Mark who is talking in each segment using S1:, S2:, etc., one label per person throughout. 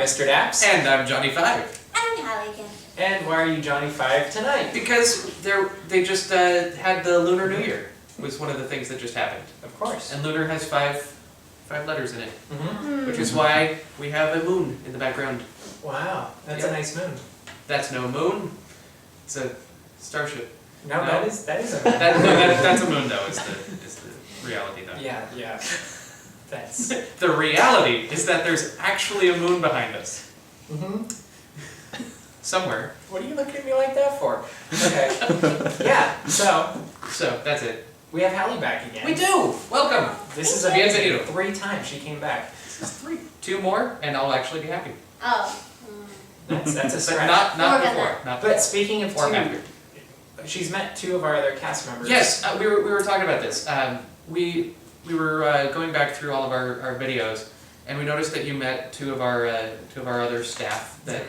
S1: Mr. Daps.
S2: And I'm Johnny 5.
S3: I'm Hali again.
S1: And why are you Johnny 5 tonight?
S2: Because they just had the Lunar New Year, was one of the things that just happened.
S1: Of course.
S2: And lunar has five letters in it,
S1: Mm-hmm.
S2: which is why we have a moon in the background.
S1: Wow, that's a nice moon.
S2: That's no moon. It's a starship.
S1: No, that is a moon.
S2: That's a moon though. Is the reality though?
S1: Yeah. That's.
S2: The reality is that there's actually a moon behind us.
S1: Mm-hmm.
S2: Somewhere.
S1: What are you looking at me like that for? Okay. Yeah. So
S2: that's it.
S1: we have Hali back again.
S2: We do. Welcome.
S1: This is
S2: Bienvenido.
S1: amazing. 3 times she came back.
S2: This is 3. 2 more, and I'll actually be happy.
S3: Oh.
S1: That's a
S2: But
S1: stretch.
S2: not
S3: More than
S2: before.
S3: that.
S2: Not
S1: But
S2: before.
S1: speaking of
S2: Or
S1: 2,
S2: after.
S1: she's met 2 of our other cast members.
S2: Yes, we were talking about this. We were going back through all of our videos, and we noticed that you met 2 of our other staff that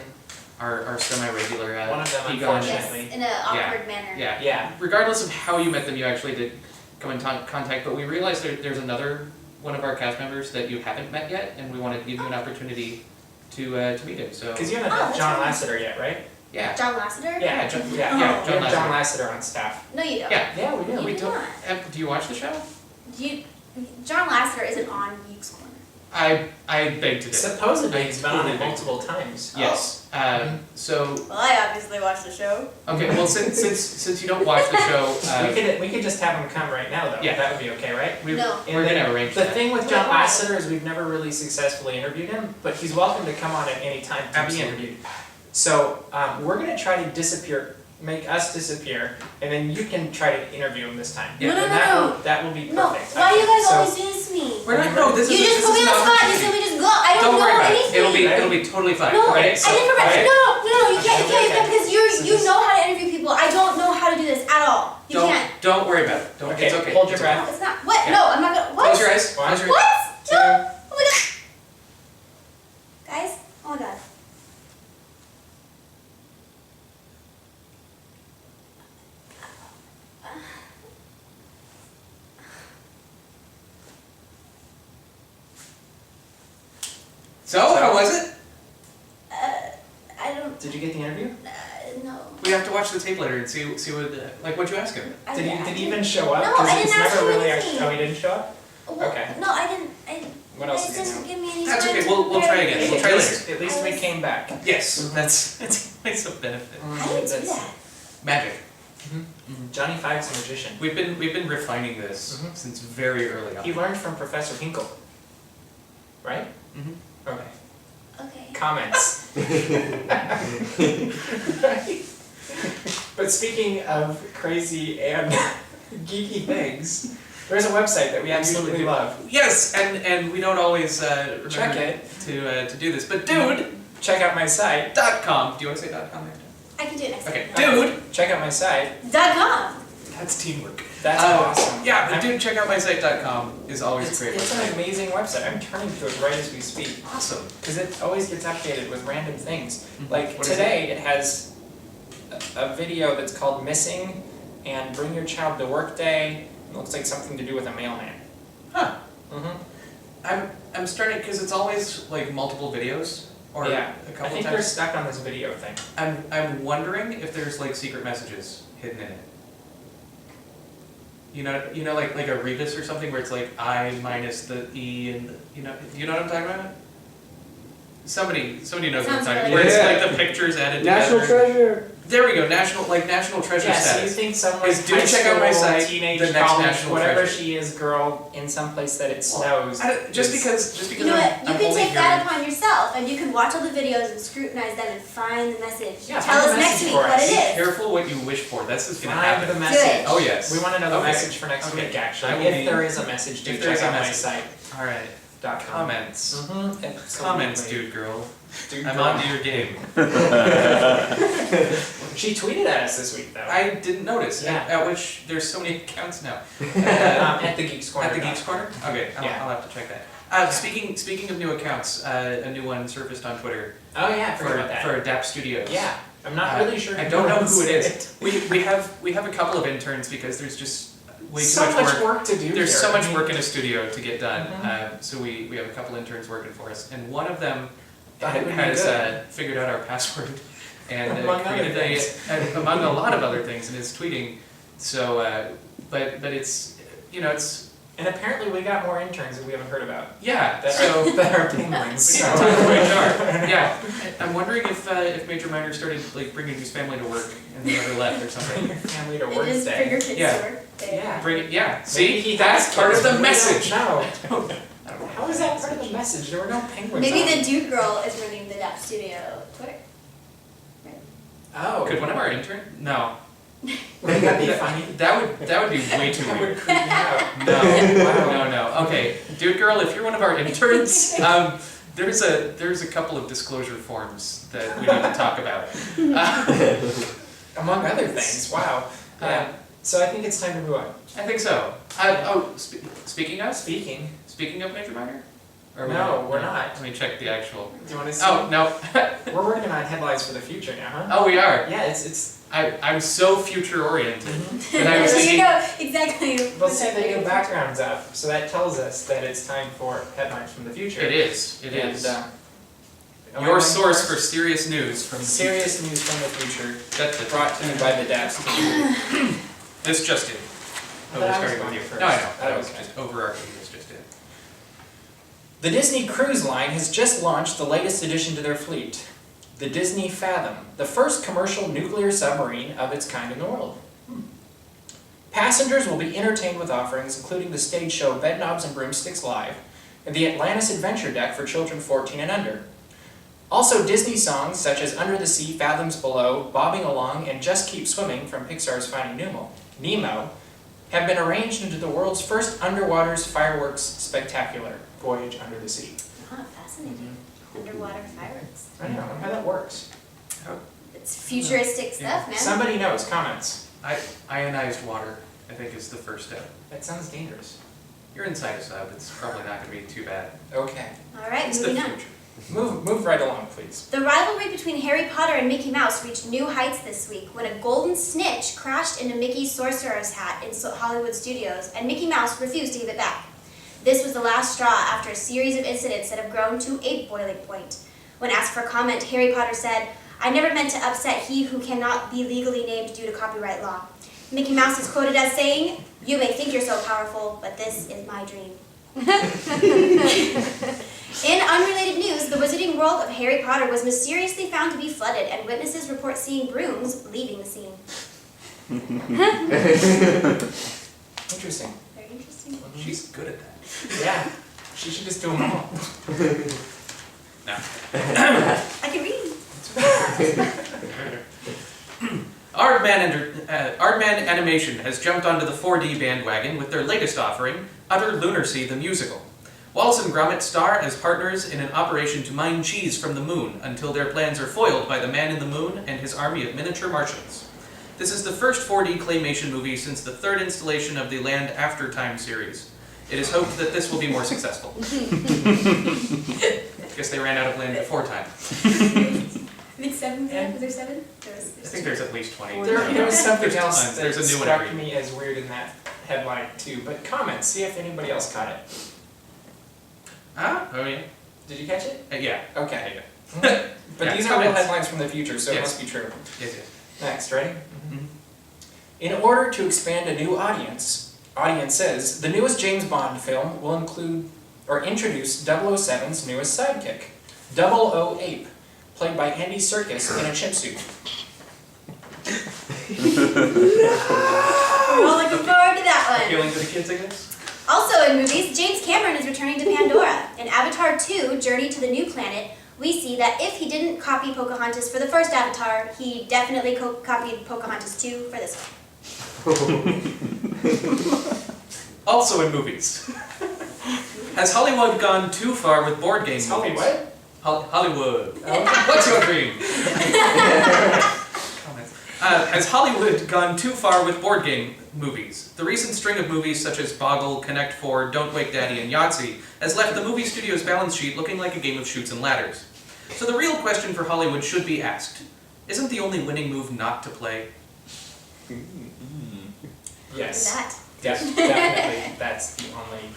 S2: are semi-regular.
S1: One of them,
S2: Egon.
S1: unfortunately.
S3: Yes, in an awkward manner.
S2: Yeah.
S1: Yeah.
S2: Regardless of how you met them, you actually did come in contact. But we realized there's another one of our cast members that you haven't met yet, and we wanted to give you an opportunity to meet him. So.
S1: Because you haven't met John Lasseter yet, right?
S2: Yeah.
S3: John Lasseter?
S1: Yeah,
S2: John
S1: we
S2: Lasseter.
S1: have John Lasseter on staff.
S3: No, you don't.
S2: Yeah.
S1: We do.
S3: You
S2: We
S3: do
S2: don't.
S3: not.
S2: Do you watch the show?
S3: John Lasseter isn't on Geeks Corner.
S2: I beg to differ.
S1: Supposedly he's been on it multiple times.
S2: Yes. So
S3: Well, I obviously watched the show.
S2: okay. Well, since you don't watch the show,
S1: We could just have him come right now, though.
S2: Yeah.
S1: That would be okay, right?
S3: No.
S2: we're gonna arrange
S1: The
S2: that.
S1: thing with John
S3: Why?
S1: Lasseter is we've never really successfully interviewed him, but he's welcome to come on at any time to
S2: Absolutely.
S1: be interviewed. So we're gonna try to make us disappear, and then you can try to interview him this time.
S2: Yeah.
S3: No.
S1: That will be perfect.
S3: No. Why do you guys
S1: So-
S3: always do this to me?
S2: We're not. No, this
S3: You
S2: is.
S3: just
S2: this
S3: put me
S2: is
S3: on the
S2: an
S3: spot and
S2: opportunity.
S3: said we just go. I don't
S2: Don't worry
S3: know
S2: about it.
S3: anything.
S2: It'll be totally fine.
S3: No,
S1: Right,
S3: I
S1: so-
S3: didn't prepare.
S1: right.
S3: No, you can't
S1: Okay.
S3: because you
S1: This-
S3: know how to interview people. I don't know how to do this at all. You can't.
S2: Don't worry about it. Don't.
S1: Okay,
S2: It's okay.
S1: hold your
S2: It's
S1: breath.
S3: No, it's not. What?
S2: Yeah.
S3: No, I'm not gonna. What?
S2: Close your eyes.
S1: One,
S2: Close your
S3: What?
S2: eyes.
S3: No. Oh my god. Guys. Oh my god.
S2: So how was it?
S3: I don't.
S1: Did you get the interview?
S3: No.
S2: We have to watch the tape later and see what what'd you ask him?
S3: I
S1: Did
S3: didn't-
S1: he even show up?
S3: No,
S1: 'Cause
S3: I didn't
S1: it's
S3: ask
S1: never
S3: him
S1: really
S3: anything.
S1: Oh, he didn't show up?
S3: Well,
S1: Okay.
S3: No, I didn't.
S1: What else
S3: You
S1: did
S3: guys
S1: you
S3: didn't
S1: know?
S3: give me any.
S2: That's
S3: sort
S2: okay,
S3: of
S2: we'll try again. We'll try
S1: At least we came back.
S2: Yes, that's a benefit.
S3: How do you do
S1: That's-
S3: that?
S2: Magic.
S1: Johnny Five's a magician.
S2: We've been refining this
S1: Mhm.
S2: since very early on.
S1: He learned from Professor Hinkle. Right?
S2: Mhm.
S1: Okay.
S3: Okay.
S1: Comments. But speaking of crazy and geeky things, there's a website that we absolutely love.
S2: Yes, and we don't always remember
S1: Check it.
S2: to do this. But dude,
S1: Check out my site.
S2: .com. Do you want to say .com there?
S3: I can do it next
S2: Okay,
S3: time.
S2: dude.
S1: Check out my site.
S3: .com.
S2: That's teamwork.
S1: That's awesome.
S2: Yeah, but dude, check out my site.com is always
S1: It's,
S2: a great
S1: it's
S2: website.
S1: an amazing website. I'm turning to it right as we speak.
S2: Awesome.
S1: Because it always gets updated with random things. Like
S2: What is
S1: today, it has a video that's called Missing and Bring Your Child to Work Day. It looks like something to do with a mailman.
S2: Huh.
S1: Mm-hmm.
S2: I'm starting because it's always like multiple videos or
S1: Yeah.
S2: a
S1: I
S2: couple
S1: think we're
S2: times.
S1: stuck on this video thing.
S2: I'm wondering if there's like secret messages hidden in it. You know, like a rebus or something where it's like I minus the E and the, you know what I'm talking about? Somebody knows what I'm
S3: Sounds
S2: talking about.
S3: really
S2: Where it's
S4: good.
S2: like the pictures added
S4: National
S2: together.
S4: treasure.
S2: There we go. National treasure
S1: Yeah, so you
S2: status.
S1: think some like
S2: Is do
S1: high
S2: check out my
S1: school,
S2: site,
S1: teenage,
S2: the next
S1: college,
S2: national
S1: whatever
S2: treasure.
S1: she is, girl, in some place that it snows.
S2: Just
S1: is-
S2: because
S3: You know what? You
S2: I'm
S3: can
S2: only
S3: take that
S2: hearing-
S3: upon yourself, and you can watch all the videos and scrutinize them and find the message.
S1: Yeah,
S3: Tell
S1: find
S3: us
S1: the
S3: next
S1: message
S3: week
S1: for
S3: what
S1: us.
S3: it
S2: Be
S3: is.
S2: careful what you wish for. That's just gonna
S1: Find
S2: happen.
S1: the
S3: Do
S1: message.
S3: it.
S2: Oh yes.
S1: We want to know the
S2: Okay.
S1: message for next
S2: Okay.
S1: week, actually.
S2: I will
S1: If
S2: be-
S1: there is a message, do
S2: if there
S1: check
S2: is a
S1: out my
S2: message.
S1: site.
S2: All right. Comments.
S1: Mm-hmm.
S2: Comments, dude, girl.
S1: Dude,
S2: I'm
S1: girl.
S2: onto your game.
S1: She tweeted at us this week, though.
S2: I didn't notice.
S1: Yeah.
S2: At which there's so many accounts now.
S1: At the Geeks Corner.
S2: At the Geeks Corner. Okay,
S1: Yeah.
S2: I'll have to check that. Speaking of new accounts, a new one surfaced on Twitter
S1: Oh yeah, I
S2: for
S1: forgot about that.
S2: for DAP Studios.
S1: Yeah, I'm not really sure.
S2: I don't know
S1: owns
S2: who it is. We have a couple of interns because there's just way too
S1: So
S2: much work.
S1: work to do.
S2: There's
S1: here.
S2: so
S1: I
S2: much
S1: mean,
S2: work in a studio to get done.
S1: Mhm.
S2: So we have a couple interns working for us, and one of them
S1: Thought it would be
S2: has
S1: good.
S2: figured out our password and
S1: Among other
S2: created
S1: things.
S2: among a lot of other things and is tweeting. So, but it's, you know, it's,
S1: And apparently we got more interns that we haven't heard about.
S2: yeah,
S1: That
S2: so.
S1: are, that are penguins.
S2: We
S1: So.
S2: need to talk to HR. Yeah, I'm wondering if Major Minor started like bringing his family to work and they never left or something.
S1: Bring your family to
S3: It
S1: work
S3: is
S1: day.
S3: bring your kids
S2: Yeah.
S3: to work day.
S1: Yeah.
S2: Bring it, yeah.
S1: Maybe
S2: See,
S1: he
S2: that's
S1: has
S2: part of
S1: kids,
S2: the
S1: but we don't
S2: message.
S1: know.
S2: I don't know.
S1: How is that part of the message? There were no penguins.
S3: Maybe
S1: on.
S3: the dude girl is running the DAP Studio Twitter.
S1: Oh.
S2: Could one of our interns? No.
S1: Wouldn't that be funny?
S2: That would be way too
S1: That
S2: weird.
S1: would creep me out.
S2: No, no. Okay, dude, girl, if you're one of our interns, there's a couple of disclosure forms that we need to talk about.
S1: Among other things. Wow. So I think it's time to move on.
S2: I think so. Speaking of Major Minor? Or
S1: No, we're not.
S2: Let me check the actual.
S1: Do you want to see?
S2: Oh no.
S1: We're working on headlines for the future now, huh?
S2: Oh, we are.
S1: Yeah, it's.
S2: I'm so future oriented. And I was
S3: So you
S2: thinking,
S3: know exactly.
S1: We'll
S3: what
S1: see
S3: that
S1: the new
S3: is.
S1: backgrounds up, so that tells us that it's time for headlines from the future.
S2: it is. It
S1: And,
S2: is.
S1: am I
S2: Your
S1: going
S2: source for
S1: first?
S2: serious news from
S1: Serious news from the future,
S2: That's
S1: brought to you by the DAPs team.
S2: This just in.
S1: I
S2: Oh,
S1: thought
S2: we're
S1: I was
S2: starting
S1: going
S2: with you.
S1: first.
S2: No, I know.
S1: Oh,
S2: That was
S1: okay.
S2: just overarching. This just in.
S1: The Disney Cruise Line has just launched the latest addition to their fleet, the Disney Fathom, the first commercial nuclear submarine of its kind in the world. Passengers will be entertained with offerings including the stage show Bedknobs and Broomsticks Live and the Atlantis Adventure Deck for children 14 and under. Also, Disney songs such as Under the Sea, Fathoms Below, Bobbing Along, and Just Keep Swimming from Pixar's Finding Nemo have been arranged into the world's first underwater fireworks spectacular, Voyage Under the Sea.
S3: Ah, fascinating. Underwater fireworks.
S1: I don't know how that works.
S3: It's futuristic stuff, man.
S1: Somebody knows, comments.
S2: Ionized water, I think, is the first step.
S1: That sounds dangerous.
S2: You're inside a sub. It's probably not going to be too bad.
S1: Okay,
S3: All right,
S2: It's the
S3: moving on.
S2: future.
S1: move right along, please.
S3: The rivalry between Harry Potter and Mickey Mouse reached new heights this week when a golden snitch crashed into Mickey's sorcerer's hat in Hollywood studios, and Mickey Mouse refused to give it back. This was the last straw after a series of incidents that have grown to a boiling point. When asked for comment, Harry Potter said, "I never meant to upset he who cannot be legally named due to copyright law." Mickey Mouse is quoted as saying, "You may think you're so powerful, but this is my dream." In unrelated news, the wizarding world of Harry Potter was mysteriously found to be flooded, and witnesses report seeing brooms leaving the scene.
S1: Interesting.
S3: Very interesting.
S2: She's good at that.
S1: Yeah, she should just do them all.
S2: No.
S3: I can read.
S2: Aardman Animation has jumped onto the 4D bandwagon with their latest offering, Utter Lunacy the Musical. Wallace and Gromit star as partners in an operation to mine cheese from the moon until their plans are foiled by the man in the moon and his army of miniature Martians. This is the first 4D claymation movie since the third installation of the Land After Time series. It is hoped that this will be more successful. Guess they ran out of land before time.
S3: I think 7, was there 7?
S2: I think there's at least 20.
S1: There was something
S2: There's
S1: else
S2: tons.
S1: that
S2: There's a new one
S1: struck
S2: every-
S1: me as weird in that headline too, but comments, see if anybody else caught it.
S2: Ah, oh yeah.
S1: Did you catch it?
S2: Yeah.
S1: Okay.
S2: Yeah.
S1: But
S2: Yeah,
S1: these are real
S2: comments.
S1: headlines from the future, so it
S2: Yes.
S1: must be true.
S2: Yes, yes.
S1: Next, ready?
S2: Mhm.
S1: In order to expand a new audiences, the newest James Bond film will include or introduce 007's newest sidekick, 00 Ape, played by Andy Serkis in a chimp suit.
S3: We're all looking forward to that one.
S2: Appealing to the kids, I guess?
S3: Also in movies, James Cameron is returning to Pandora. In Avatar 2, Journey to the New Planet, we see that if he didn't copy Pocahontas for the first Avatar, he definitely copied Pocahontas 2 for this one.
S2: Also in movies. Has Hollywood gone too far with board game
S1: It's
S2: movies?
S1: Hollywood?
S2: Hollywood.
S1: Okay.
S2: What's your dream? Has Hollywood gone too far with board game movies? The recent string of movies such as Boggle, Connect 4, Don't Wake Daddy, and Yahtzee has left the movie studio's balance sheet looking like a game of chutes and ladders. So the real question for Hollywood should be asked, isn't the only winning move not to play?
S1: Yes.
S3: That.
S1: Definitely, that's the only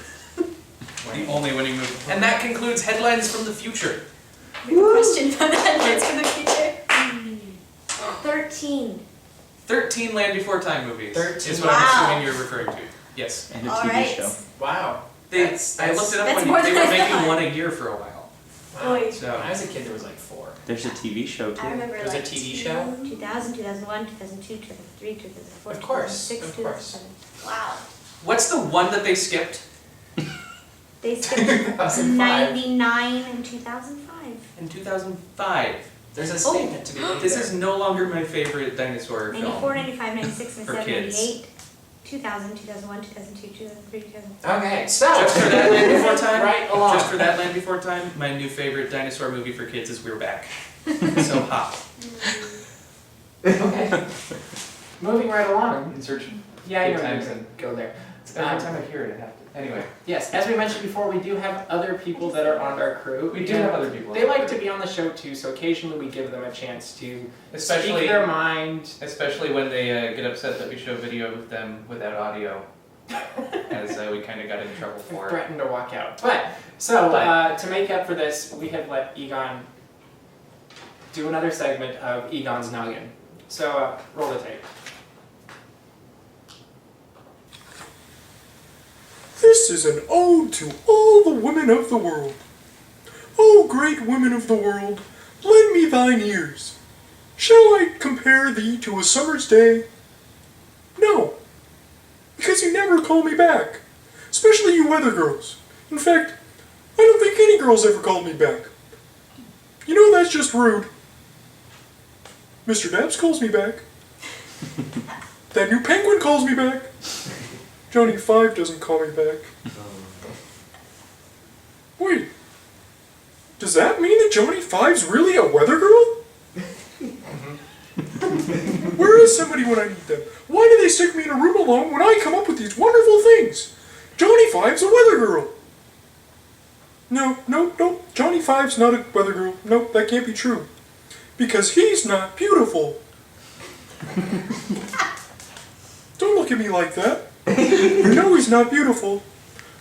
S2: The only winning move. And that concludes headlines from the future.
S3: We have a question for the headlines for the future.
S4: 13.
S2: 13 Land Before Time movies
S1: 13.
S2: is what I'm
S3: Wow.
S2: assuming you're referring to. Yes.
S5: And a
S3: All
S5: TV
S3: right.
S5: show.
S1: Wow.
S2: I looked it up
S3: that's
S2: when
S3: more
S2: they
S3: than
S2: were
S3: I
S2: making
S3: thought.
S2: one a year for a while.
S1: Wow.
S3: Oy.
S2: So
S1: When I was a kid, there was like 4.
S5: There's a TV show
S3: I
S5: too.
S3: remember
S1: There's a
S3: like
S1: TV show?
S4: 2000, 2001, 2002, 2003, 2004,
S1: Of course,
S4: 2006,
S1: of course.
S4: 2007.
S3: Wow.
S2: what's the one that they skipped
S4: They skipped
S1: 2005.
S4: 99 and 2005.
S2: in 2005?
S1: There's a statement to be made
S2: This
S1: there.
S2: is no longer my favorite dinosaur
S4: 94,
S2: film.
S4: 95, 96,
S2: For
S4: 97,
S2: kids.
S4: 98, 2000, 2001, 2002, 2003, 2004.
S1: Okay, so
S2: Just for that Land Before Time,
S1: right along.
S2: just for that Land Before Time, my new favorite dinosaur movie for kids is We're Back. So hot.
S1: Okay. Moving right along.
S2: Insertion.
S1: Yeah, I know
S2: Good
S1: you're
S2: times
S1: gonna
S2: and-
S1: go there.
S2: Every time I hear it, I have to. Anyway,
S1: Yes, as we mentioned before, we do have other people that are on our crew.
S2: we do
S1: and
S2: have other people.
S1: They like to be on the show too, so occasionally we give them a chance to
S2: especially
S1: speak their mind.
S2: especially when they get upset that we show video of them without audio, as we kind of got in trouble for.
S1: Threaten to walk out. But to make up for this, we have let Egon do another segment of Egon's Noggin. So roll the tape.
S6: This is an ode to all the women of the world. O great women of the world, lend me thine ears. Shall I compare thee to a summer's day? No, because you never call me back, especially you weather girls. In fact, I don't think any girls ever called me back. You know that's just rude. Mr. Daps calls me back. That new penguin calls me back. Johnny 5 doesn't call me back. Wait, does that mean that Johnny 5's really a weather girl? Where is somebody when I need them? Why do they stick me in a room alone when I come up with these wonderful things? Johnny 5's a weather girl. No, Johnny 5's not a weather girl. No, that can't be true. Because he's not beautiful. Don't look at me like that. You know he's not beautiful.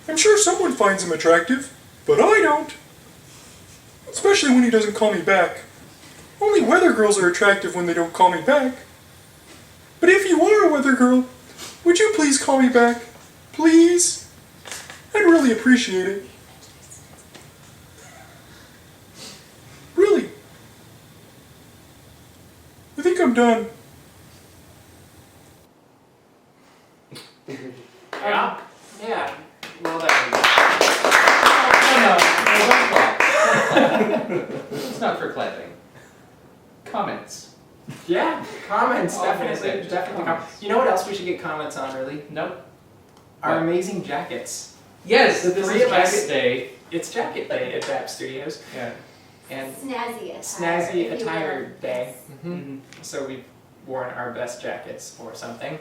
S6: I'm sure someone finds him attractive, but I don't. Especially when he doesn't call me back. Only weather girls are attractive when they don't call me back. But if you are a weather girl, would you please call me back? Please? I'd really appreciate it. Really? I think I'm done.
S1: Yeah. Yeah. Well done.
S2: No, it's not for clapping. Comments.
S1: Yeah. Comments.
S2: Oh,
S1: Definitely.
S2: okay.
S1: Definitely.
S2: Comments.
S1: You know what else we should get comments on, really?
S2: Nope.
S1: Our
S2: What?
S1: amazing jackets.
S2: Yes,
S1: The
S2: this
S1: three
S2: is
S1: of us.
S2: Jacket Day.
S1: It's Jacket Day at DAP Studios.
S2: Yeah.
S1: And
S3: Snazzy attire.
S1: Snazzy
S3: if you will.
S1: attire day.
S2: Mm-hmm.
S1: So we've worn our best jackets or something.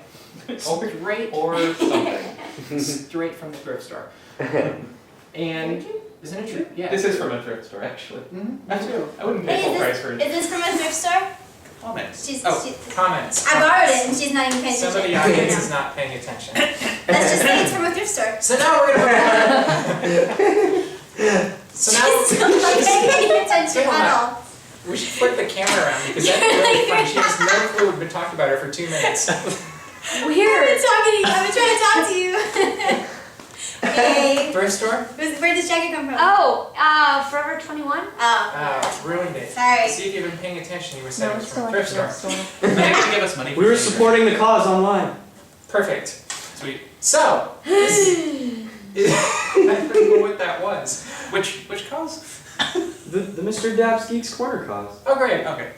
S2: Or
S1: Straight
S2: something.
S1: straight from the thrift store. And isn't it true? Yeah.
S2: This is from a thrift store, actually.
S1: Mm-hmm. Me too.
S2: I wouldn't pay
S3: Hey,
S2: full price for
S3: is this from a thrift store?
S2: comments.
S3: She's,
S2: Oh,
S3: she's,
S1: Comments.
S3: I borrowed it and she's not even paying
S1: Some of
S3: attention.
S1: the audience is not paying attention.
S3: Let's just say it's from a thrift store.
S1: So now we're gonna. So now
S3: She's not paying attention
S1: Stay on
S3: at
S1: that.
S3: all.
S1: we should flip the camera around because that's really funny. She has no clue we've been talking about her for 2 minutes.
S3: I've been trying to talk to you. Hey.
S1: Thrift store?
S3: Where did this jacket come from?
S4: Oh, Forever 21?
S3: Oh.
S1: Oh, ruined it.
S3: Sorry.
S1: See if you've been paying attention. You were saying it was from a thrift store.
S2: they have to give us money.
S5: We were supporting the cause online.
S1: Perfect.
S2: Sweet.
S1: So, I don't know what that was.
S2: Which cause?
S5: The Mr. Daps Geeks Corner cause.
S1: Oh, great.
S2: Okay.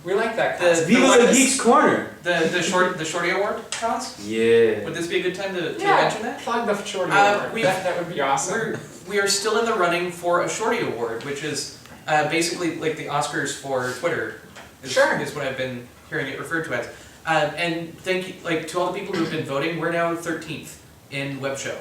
S1: We like that.
S2: The-
S1: concept.
S5: Viva
S2: one
S5: the
S2: is-
S5: Geeks Corner.
S2: The Shorty Award cause?
S5: Yeah.
S2: Would this be a good time to
S1: Yeah,
S2: mention that?
S1: plug the Shorty
S2: Uh,
S1: Award.
S2: we-
S1: That would be awesome.
S2: We are still in the running for a Shorty Award, which is basically like the Oscars for Twitter.
S1: Sure.
S2: Is what I've been hearing it referred to as. And thank you, to all the people who have been voting. We're now 13th in web show.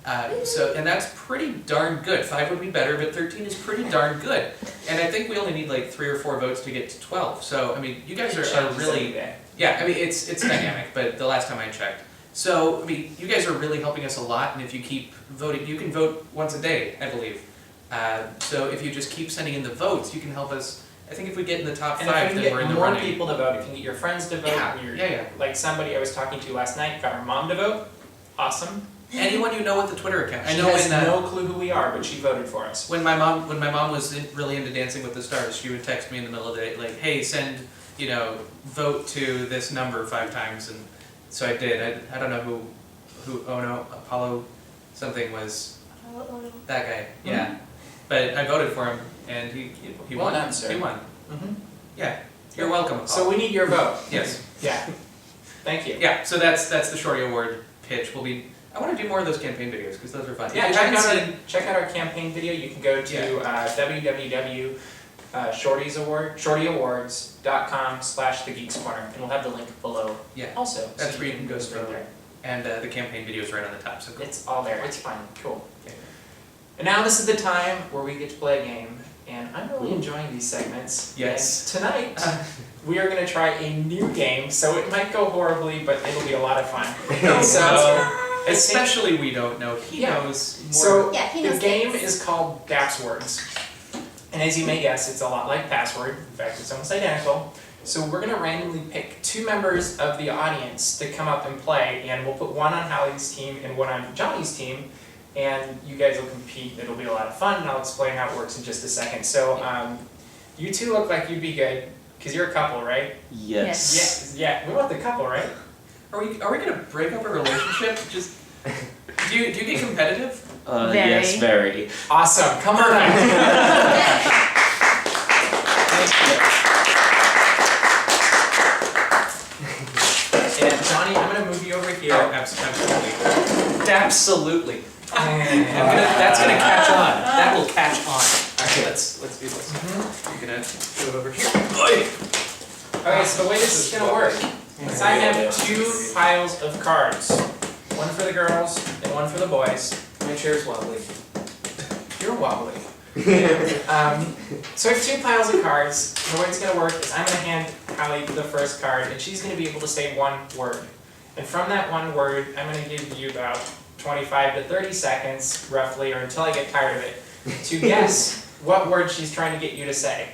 S2: And that's pretty darn good. 5 would be better, but 13 is pretty darn good. And I think we only need like 3 or 4 votes to get to 12. So I mean, you guys are
S1: Changes every
S2: really,
S1: day.
S2: yeah. I mean, it's dynamic, but the last time I checked. So I mean, you guys are really helping us a lot. And if you keep voting, you can vote once a day, I believe. So if you just keep sending in the votes, you can help us. I think if we get in the top
S1: And
S2: 5,
S1: if you
S2: then
S1: can
S2: we're
S1: get
S2: in the
S1: more
S2: running.
S1: people to vote, if you can get your friends to vote,
S2: Yeah.
S1: like somebody I was talking to last night got her mom to vote. Awesome.
S2: Anyone you know with the Twitter account. I
S1: She
S2: know
S1: has
S2: when,
S1: no clue who we are, but she voted for us.
S2: when my mom was really into Dancing with the Stars, she would text me in the middle of the day like, "Hey, send vote to this number 5 times," and so I did. I don't know who oh no, Apollo something was that guy. Yeah, but I voted for him and he
S1: Well
S2: won.
S1: done, sir.
S2: He won.
S1: Mhm.
S2: Yeah, you're welcome, Apollo.
S1: So we need your vote.
S2: yes,
S1: Yeah. Thank you.
S2: yeah. So that's the Shorty Award pitch. I want to do more of those campaign videos because those are fun.
S1: Yeah,
S2: If you haven't
S1: check out our campaign video. You can go to www.shortyawards.com/the Geeks Corner, and we'll have the link below.
S2: Yeah.
S1: Also,
S2: That's
S1: so
S2: where
S1: you
S2: you
S1: can go straight there.
S2: and the campaign video is right on the top. So go.
S1: It's all there. It's fun. Cool. And now this is the time where we get to play a game, and I'm really enjoying these segments.
S2: Yes.
S1: And tonight we are going to try a new game, so it might go horribly, but it'll be a lot of fun. So.
S2: Especially we don't know. He
S1: Yeah.
S2: knows more.
S1: So
S3: Yeah, he
S1: the
S3: knows
S1: game
S3: things.
S1: is called DAPs Words. And as you may guess, it's a lot like Password. In fact, it's almost identical. So we're going to randomly pick 2 members of the audience to come up and play, and we'll put one on Hali's team and one on Johnny's team, and you guys will compete. It'll be a lot of fun, and I'll explain how it works in just a second. So you 2 look like you'd be good, because you're a couple, right?
S5: Yes.
S1: Yeah, we want the couple, right?
S2: Are we gonna break up a relationship? Just do you get competitive?
S4: Very.
S5: Yes, very.
S1: Awesome, come on. Thank you. And Johnny, I'm gonna move you over here.
S2: Oh, absolutely.
S5: Absolutely.
S2: That's gonna catch on. That will catch on. Alright, let's do this.
S1: Mhm.
S2: You're gonna do it over here.
S1: Okay, so the way this is gonna work is I have 2 piles of cards. One for the girls and one for the boys.
S2: My chair's wobbly.
S1: You're wobbly. So I have 2 piles of cards. The way it's gonna work is I'm gonna hand Hali the first card, and she's gonna be able to say one word. And from that one word, I'm gonna give you about 25 to 30 seconds, roughly, or until I get tired of it, to guess what word she's trying to get you to say.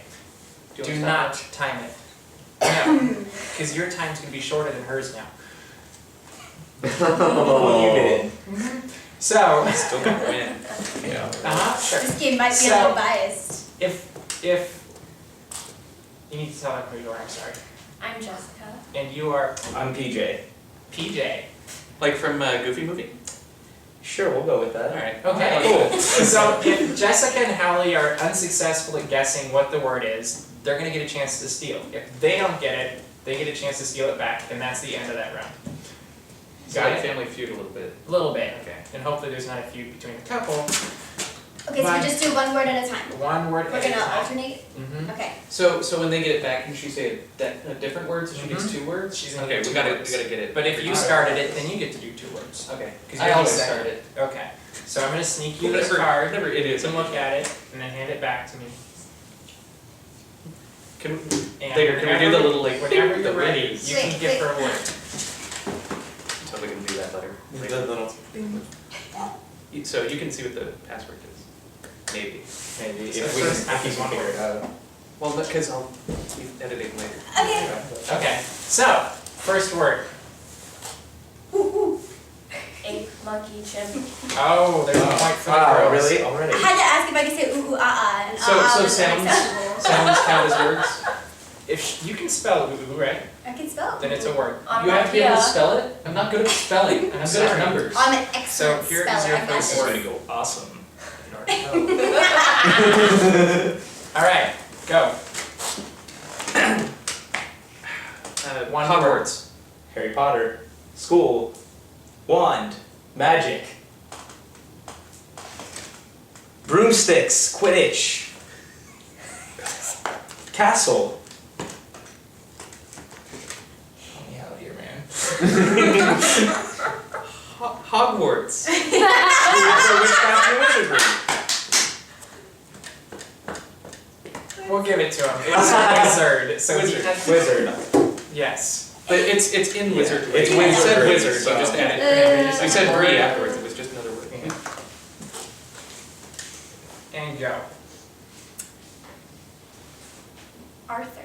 S1: Do not time it. No, because your time's gonna be shorter than hers now.
S5: Oh, you did.
S1: So,
S2: Still gonna win.
S1: sure.
S3: This game might be a
S1: So-
S3: little biased.
S1: If you need to tell them who you are, I'm sorry.
S3: I'm Jessica.
S1: And you are
S5: I'm PJ.
S1: PJ.
S2: Like from Goofy movie?
S5: Sure, we'll go with that.
S2: Alright.
S1: Okay.
S5: Cool.
S1: So if Jessica and Hali are unsuccessful at guessing what the word is, they're gonna get a chance to steal. If they don't get it, they get a chance to steal it back, and that's the end of that round.
S2: So
S1: Got
S2: like
S1: it?
S2: Family Feud a little bit.
S1: A little bit.
S2: Okay.
S1: And hopefully there's not a feud between the couple.
S3: Okay, so
S1: Bye.
S3: we just do one word at a time.
S1: One word
S3: We're
S1: at a
S3: gonna
S1: time.
S3: alternate?
S1: Mm-hmm.
S3: Okay.
S2: So when they get it back, can she say a different word? So she gets
S1: Mhm.
S2: 2 words?
S1: She's gonna
S2: Okay,
S1: get
S2: we
S1: 2
S2: gotta
S1: words.
S2: get it.
S1: But if you started it, then you get to do 2 words.
S2: Okay.
S1: 'Cause
S2: I
S1: you're
S2: always
S1: the second.
S2: start it.
S1: Okay. So I'm gonna sneak you this
S2: Whatever-
S1: card.
S2: whatever it is.
S1: You can look at it, and then hand it back to me.
S2: Can
S1: And
S2: Later, can we do the little like
S1: Whenever
S2: the
S1: you're ready,
S2: winnies?
S1: you can
S3: Wait,
S1: give her a word.
S2: I'm totally gonna do that later. So you can see what the password is. Maybe.
S5: Maybe.
S1: So
S5: If
S1: first
S5: you
S1: half
S5: can
S1: is one
S5: figure
S1: word.
S5: it out.
S2: Well, because I'll be editing later.
S3: Okay.
S1: Okay, so, first word.
S3: A monkey chimp.
S1: Oh, there's a point for the
S5: Wow,
S1: girls.
S5: really?
S3: I
S5: Already?
S3: had to ask if I could say ooh ooh ah and
S2: So
S3: was
S2: sounds
S3: unacceptable.
S2: sounds count as words.
S1: If you can spell ooh, right?
S3: I can spell.
S1: Then it's a word.
S2: You have to be able to spell it. I'm not good at spelling. I'm good
S1: Sorry.
S2: at numbers.
S3: I'm an
S1: So
S3: excellent
S1: here is
S3: speller.
S1: your
S3: I got
S1: first
S3: this.
S1: word.
S5: go awesome.
S1: Alright, go. One
S2: Hogwarts.
S5: Harry Potter. School. Wand. Magic. Broomsticks. Quidditch. Castle.
S1: Help me out here, man.
S2: Hogwarts.
S5: Witchcraft and wizardry.
S1: We'll give it to him. It's a wizard, so he
S2: Wizard.
S1: has-
S5: Wizard.
S1: Yes.
S2: But it's in
S5: Yeah,
S2: wizard.
S5: it's
S2: We said
S5: wizardry,
S2: wizard.
S5: so-
S2: You just added. We said brie afterwards. It was just another word.
S1: And Go.
S3: Arthur.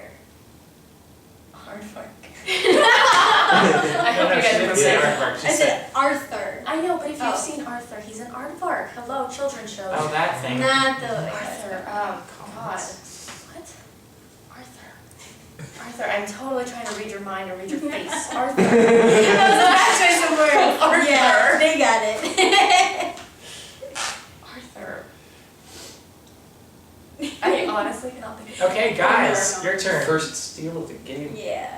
S7: Aardvark.
S1: I
S7: hope you guys
S1: didn't
S7: would
S1: say
S7: say
S1: aardvark. She
S3: I
S1: said,
S3: said Arthur.
S7: I know, but if you've
S3: Oh.
S7: seen Arthur, he's an aardvark. Hello, children's show.
S1: oh, that thing.
S3: Not the
S7: Arthur. Oh, God. What? Arthur. Arthur, I'm totally trying to read your mind or read your face. Arthur.
S3: That was a bad choice of words.
S7: Arthur.
S3: Yeah, they got it.
S7: Arthur. I honestly cannot think of
S1: Okay, guys, your turn.
S5: First steal of the game.
S3: Yeah.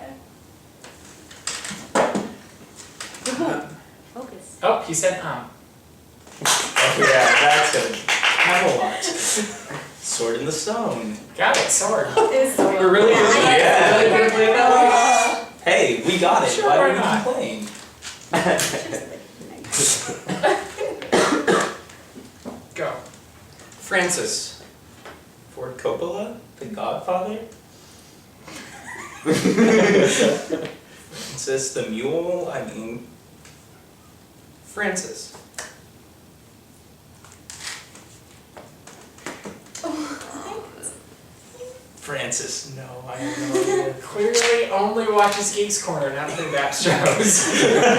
S4: Focus.
S1: Oh, he said
S5: Oh yeah, that's gonna have a lot. Sword in the stone.
S1: Got it, sword.
S3: It was so
S5: We're really good.
S3: Yeah.
S5: Yeah.
S3: Really good play that
S5: Hey, we got it.
S1: Sure,
S5: Why
S1: why
S5: are we
S1: not?
S5: complain?
S1: Go.
S5: Francis. Ford Coppola, The Godfather. Francis the Mule. I mean,
S1: Francis.
S5: Francis. No, I have no idea.
S1: Clearly only watches Geeks Corner, not the DAPs shows.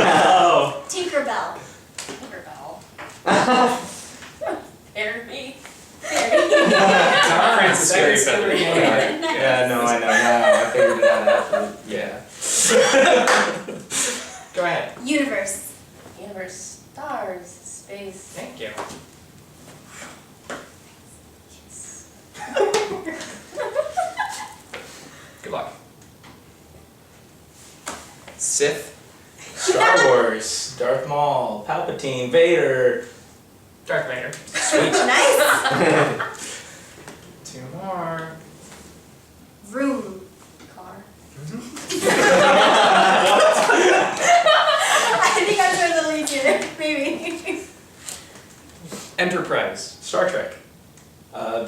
S5: Oh.
S3: Tinkerbell.
S7: Tinkerbell. Harry.
S1: Not
S5: Francis Scary
S1: Second
S5: Feather.
S1: story.
S5: Yeah, no, I know now. I figured it out after. Yeah.
S1: Go ahead.
S3: Universe.
S7: Universe. Stars. Space.
S1: Thank you. Good luck.
S5: Sith. Star Wars. Darth Maul. Palpatine. Vader.
S1: Darth Vader.
S5: Sweet.
S3: Nice.
S1: 2 more.
S3: Room.
S7: Car.
S3: I think I'm trying to lead you. Maybe.
S1: Enterprise.
S5: Star Trek.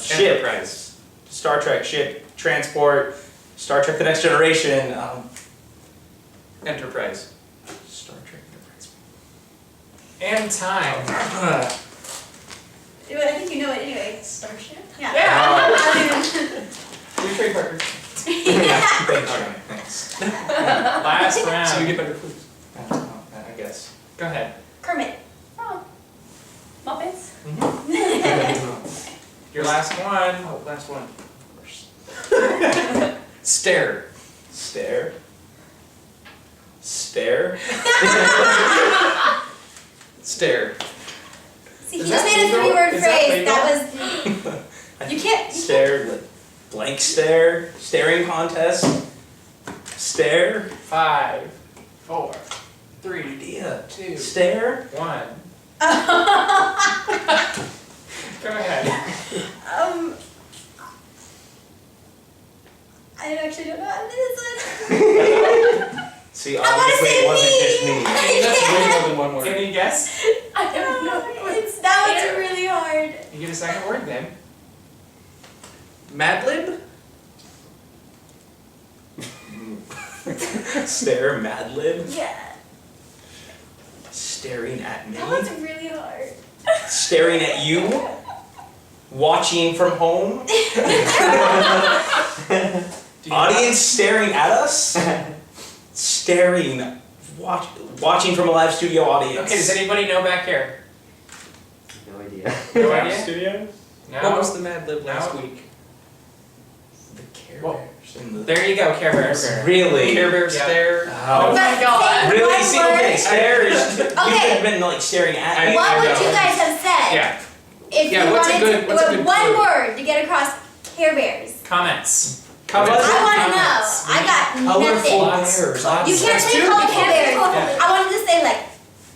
S5: Ship.
S1: Enterprise.
S5: Star Trek. Ship. Transport. Star Trek: The Next Generation.
S1: Enterprise.
S5: Star Trek Enterprise.
S1: And time.
S3: I think you know it anyway.
S7: Starship.
S3: Yeah.
S1: Yeah.
S3: I
S1: Your trade partner.
S5: Thanks.
S1: Last round.
S5: So we get better clues. I guess.
S1: Go ahead.
S3: Kermit.
S7: Oh. Muppets.
S1: Your last one.
S5: Oh, last one.
S1: Stare.
S5: Stare. Stare.
S1: Stare.
S3: See, he
S1: Is
S3: just
S1: that
S3: made a
S1: legal?
S3: 3-word
S1: Is that
S3: phrase. That was. You can't.
S5: Stare. Like, blank stare. Staring contest. Stare.
S1: 5, 4, 3,
S5: Idea.
S1: 2,
S5: Stare.
S1: 1. Go ahead.
S3: I actually don't know how to do this one.
S5: See,
S3: I wanna
S5: obviously
S3: say
S5: it wasn't just
S3: me.
S5: me.
S1: That's way more than one word. Any guess?
S7: I have no clue.
S3: That one's really hard.
S1: You get a second word then.
S5: Mad Lib? Stare, Mad Lib?
S3: Yeah.
S5: Staring at me?
S3: That one's really hard.
S5: Staring at you? Watching from home? Audience staring at us? Staring, watching from a live studio audience.
S1: Okay, does anybody know back here?
S8: No idea.
S1: No idea?
S5: Studio?
S1: No.
S5: What was the Mad Lib last
S1: No.
S5: week? The Care
S1: Well,
S5: Bears. And the...
S1: There you go, Care Bears.
S5: Really?
S1: Care Bear
S5: Yeah.
S1: stare.
S5: Oh.
S7: my God.
S5: Really?
S3: One
S5: See,
S3: word.
S5: okay, stare is. You could
S3: Okay.
S5: have been like staring at me.
S3: What would
S1: know.
S3: you guys have said
S1: Yeah.
S3: if
S1: Yeah,
S3: you
S1: what's a
S3: wanted
S1: good-
S3: to,
S1: what's a
S3: with
S1: good
S3: one
S1: clue?
S3: word to get across Care Bears?
S1: Comments.
S3: I want to know. I got
S5: Colorful
S3: nothing.
S5: bears.
S3: You can't say colorful bears. I wanted to say like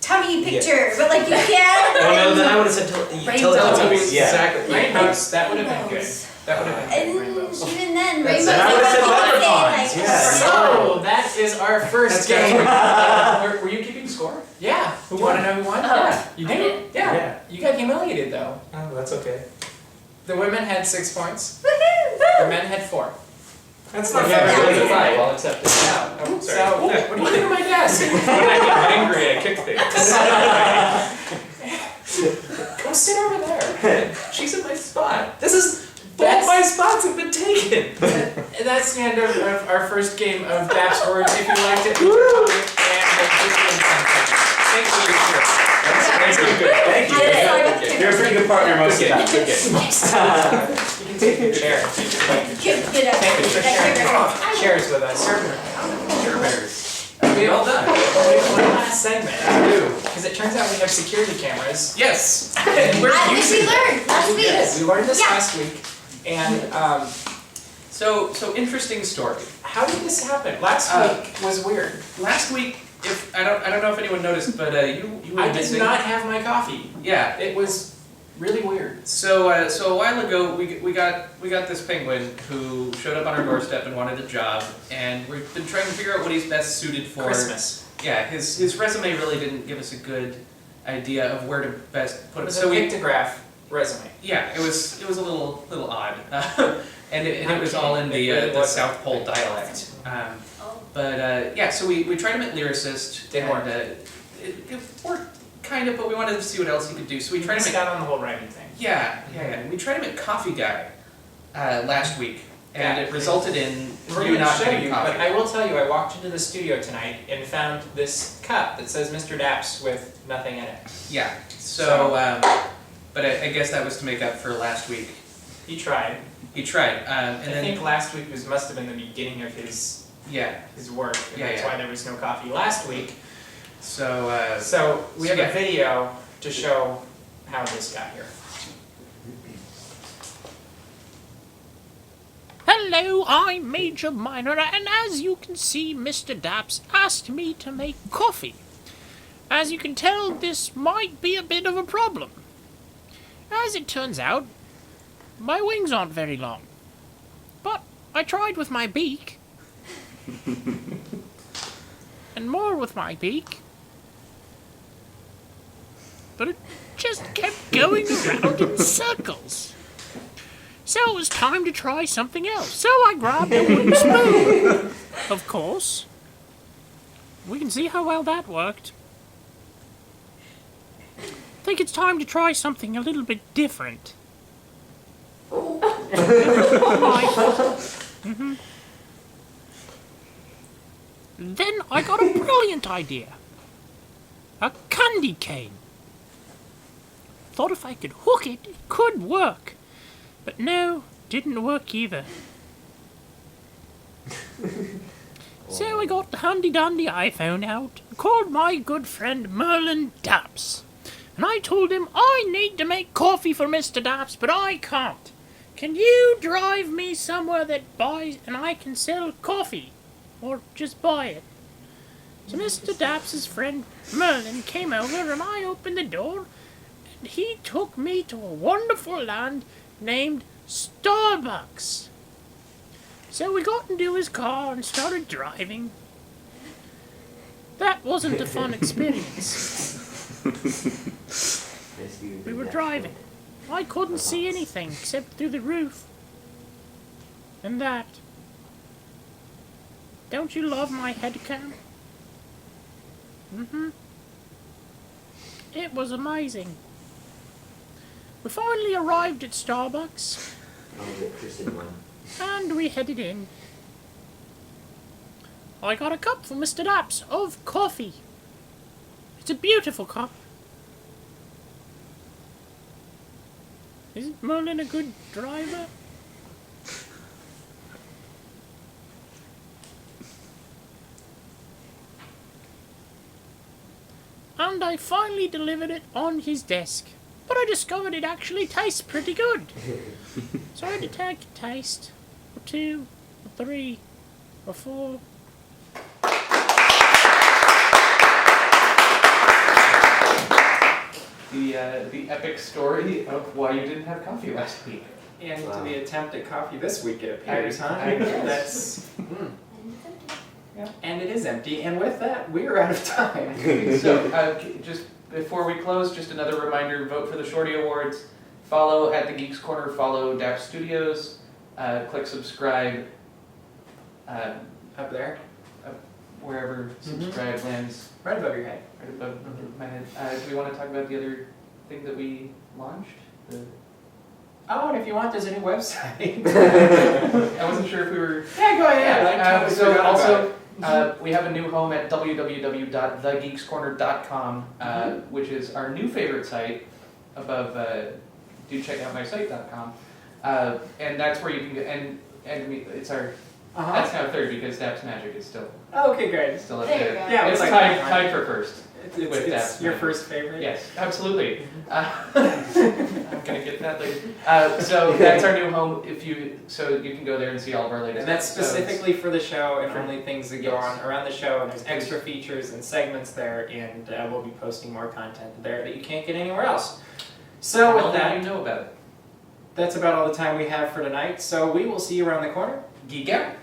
S3: tummy picture, but like you can't.
S5: Oh no, then I would have said Teletubbies. Yeah.
S1: Exactly. Rainbows. That would have been good. That would have been
S3: And
S1: good. Rainbows.
S3: even then,
S1: That's-
S3: rainbows.
S5: then I would've said
S3: you can't say,
S5: leprechauns,
S3: like,
S5: yeah.
S1: So that is our first game.
S8: Were you keeping score?
S1: Yeah.
S5: Who
S1: Do you want to
S5: won?
S1: know who won?
S7: Oh,
S1: Yeah. You
S7: I
S1: did?
S7: did.
S1: Yeah.
S5: Yeah.
S1: You got humiliated though.
S5: Oh, that's okay.
S1: The women had 6 points.
S3: Woohoo!
S1: The men had 4.
S5: That's
S1: not
S5: not
S1: bad.
S5: bad.
S1: Really
S8: Five,
S1: good.
S8: I'll accept it.
S1: Yeah.
S5: Oh,
S1: So,
S5: sorry.
S1: what are you doing on my desk?
S8: When I get angry, I kick things.
S1: Go Go sit over there. She's in my spot. This is
S5: Both my spots have been taken.
S1: And that's the end of our first game of DAPs Words. If you liked it, leave a comment and just give something. Thanks for your share.
S5: Thank you. Thank you. You're a pretty good partner most of the time.
S1: Good. You can take your chair. Thank you for sharing chairs with us.
S2: Sure bears.
S1: We all done. We have one last segment.
S2: We do.
S1: Because it turns out we have security cameras.
S2: Yes.
S1: And
S2: We're
S3: Which
S2: using
S3: we learned last week.
S1: Yes, we learned this
S3: Yeah.
S1: last week. And
S2: So interesting story.
S1: how did this happen? Last week was weird.
S2: Last week, if I don't know if anyone noticed, but you were
S1: I did
S2: missing.
S1: not have my coffee.
S2: Yeah.
S1: It was really weird.
S2: So a while ago, we got this penguin who showed up on our doorstep and wanted a job, and we've been trying to figure out what he's best suited for.
S1: Christmas.
S2: Yeah, his resume really didn't give us a good idea of where to best put
S1: It
S2: it.
S1: was
S2: So
S1: a
S2: we
S1: pictograph resume.
S2: yeah, it was a little odd, and it was all in
S1: It really
S2: the
S1: wasn't.
S2: South Pole dialect. But yeah, so we tried him at lyricist.
S1: Didn't work.
S2: And, it worked kind of, but we wanted to see what else he could do. So we tried him
S1: missed
S2: at
S1: out on the whole writing thing.
S2: yeah. We tried him at Coffee Guy last week, and
S1: Yeah.
S2: it resulted in
S1: We're
S2: you
S1: going to
S2: not
S1: show
S2: getting
S1: you,
S2: coffee.
S1: but I will tell you, I walked into the studio tonight and found this cup that says Mr. Daps with nothing in it.
S2: Yeah. So, but I guess that was to make up for last week.
S1: He tried.
S2: He tried, and
S1: I
S2: then
S1: think last week must have been the beginning of his
S2: yeah.
S1: work, and
S2: Yeah,
S1: that's
S2: yeah.
S1: why there was no coffee last week.
S2: So
S1: So we
S2: So
S1: have
S2: yeah.
S1: a video to show how this got here.
S9: Hello, I'm Major Minor, and as you can see, Mr. Daps asked me to make coffee. As you can tell, this might be a bit of a problem. As it turns out, my wings aren't very long. But I tried with my beak. And more with my beak. But it just kept going around in circles. So it was time to try something else. So I grabbed a wooden spoon. Of course. We can see how well that worked. I think it's time to try something a little bit different. Then I got a brilliant idea. A candy cane. Thought if I could hook it, it could work. But no, didn't work either. So I got the handy-dandy iPhone out and called my good friend Merlin Daps. And I told him I need to make coffee for Mr. Daps, but I can't. Can you drive me somewhere that buys and I can sell coffee? Or just buy it? So Mr. Daps's friend Merlin came over and I opened the door and he took me to a wonderful land named Starbucks. So we got into his car and started driving. That wasn't a fun experience. We were driving. I couldn't see anything except through the roof. And that. Don't you love my headcam? It was amazing. We finally arrived at Starbucks.
S8: Oh, the Christian one.
S9: And we headed in. I got a cup for Mr. Daps of coffee. It's a beautiful cup. Isn't Merlin a good driver? And I finally delivered it on his desk. But I discovered it actually tastes pretty good. So I had to take a taste. Or 2, or 3, or 4.
S2: The epic story of why you didn't have coffee last week.
S1: And
S8: Wow.
S1: to the attempt at coffee this week, it appears, huh?
S2: I guess.
S1: That's. And it is empty, and with that, we're out of time.
S2: So just before we close, just another reminder: vote for the Shorty Awards. Follow at the Geeks Corner. Follow DAP Studios. Click subscribe.
S1: Up there,
S2: Wherever subscribe lands.
S1: right above your head.
S2: Right above my head. Do we want to talk about the other thing that we launched.
S1: Oh, and if you want, there's a new website.
S2: I wasn't sure if we were.
S1: Yeah, go ahead. I totally
S2: So
S1: forgot about
S2: also,
S1: it.
S2: we have a new home at www.thegeekscorner.com, which is our new favorite site above do check out my site.com. And that's where you can get, and it's our, that's now third because Daps Magic is still
S1: Oh, okay, great.
S2: still up
S7: There you
S2: there.
S7: go.
S1: Yeah,
S2: It's
S1: like
S2: tied for first.
S1: It's
S2: with Daps
S1: your
S2: Magic.
S1: first favorite?
S2: Yes, absolutely. I'm gonna get that later. So that's our new home. So you can go there and see all of our latest.
S1: And that's
S2: episodes.
S1: specifically for the show and only things that go
S2: Yes.
S1: on around the show, and there's extra features and segments there, and we'll be posting more content there that you can't get anywhere else. So
S2: All
S1: with
S2: that
S1: that,
S2: you know about it.
S1: that's about all the time we have for tonight, so we will see you around the corner. Geek out!